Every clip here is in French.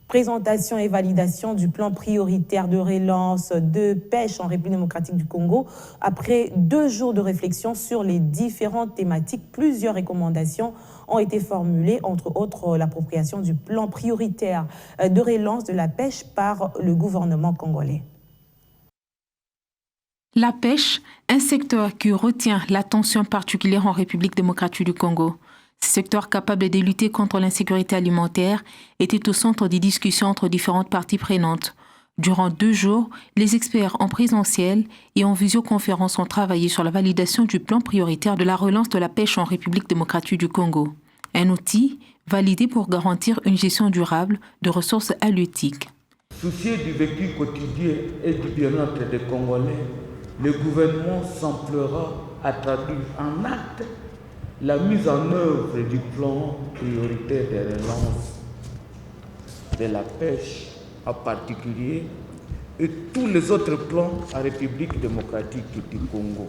Présentation et validation du plan prioritaire de relance de pêche en République démocratique du Congo. Après 2 jours de réflexion sur les différentes thématiques, plusieurs recommandations ont été formulées, entre autres l'appropriation du plan prioritaire de relance de la pêche par le gouvernement congolais. La pêche, un secteur qui retient l'attention particulière en République démocratique du Congo. Ce secteur capable de lutter contre l'insécurité alimentaire était au centre des discussions entre différentes parties prenantes. Durant 2 jours, les experts en présentiel et en visioconférence ont travaillé sur la validation du plan prioritaire de la relance de la pêche en République démocratique du Congo. Un outil validé pour garantir une gestion durable de ressources halieutiques. Soucieux du vécu quotidien et du bien-être des Congolais, le gouvernement s'emploiera à traduire en acte la mise en œuvre du plan prioritaire de relance de la pêche en particulier et tous les autres plans en République démocratique du Congo.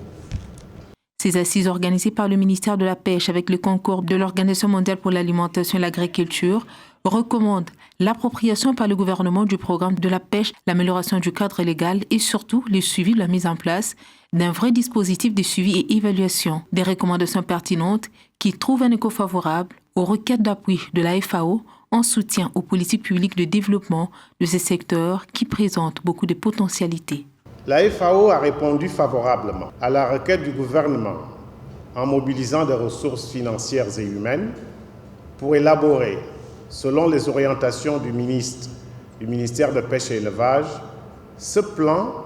Ces assises organisées par le ministère de la Pêche avec le concours de l'Organisation mondiale pour l'alimentation et l'agriculture recommandent l'appropriation par le gouvernement du programme de la pêche, l'amélioration du cadre légal et surtout le suivi de la mise en place d'un vrai dispositif de suivi et évaluation, des recommandations pertinentes qui trouvent un écho favorable aux requêtes d'appui de la FAO en soutien aux politiques publiques de développement de ces secteurs qui présentent beaucoup de potentialités. La FAO a répondu favorablement à la requête du gouvernement en mobilisant des ressources financières et humaines pour élaborer, selon les orientations du ministère de Pêche et Élevage, ce plan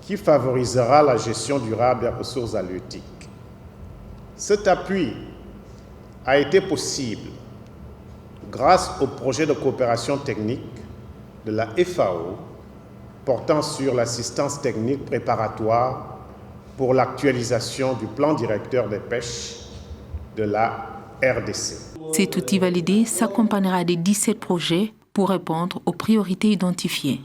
qui favorisera la gestion durable des ressources halieutiques. Cet appui a été possible grâce au projet de coopération technique de la FAO portant sur l'assistance technique préparatoire pour l'actualisation du plan directeur des pêches de la RDC. Cet outil validé s'accompagnera des 17 projets pour répondre aux priorités identifiées.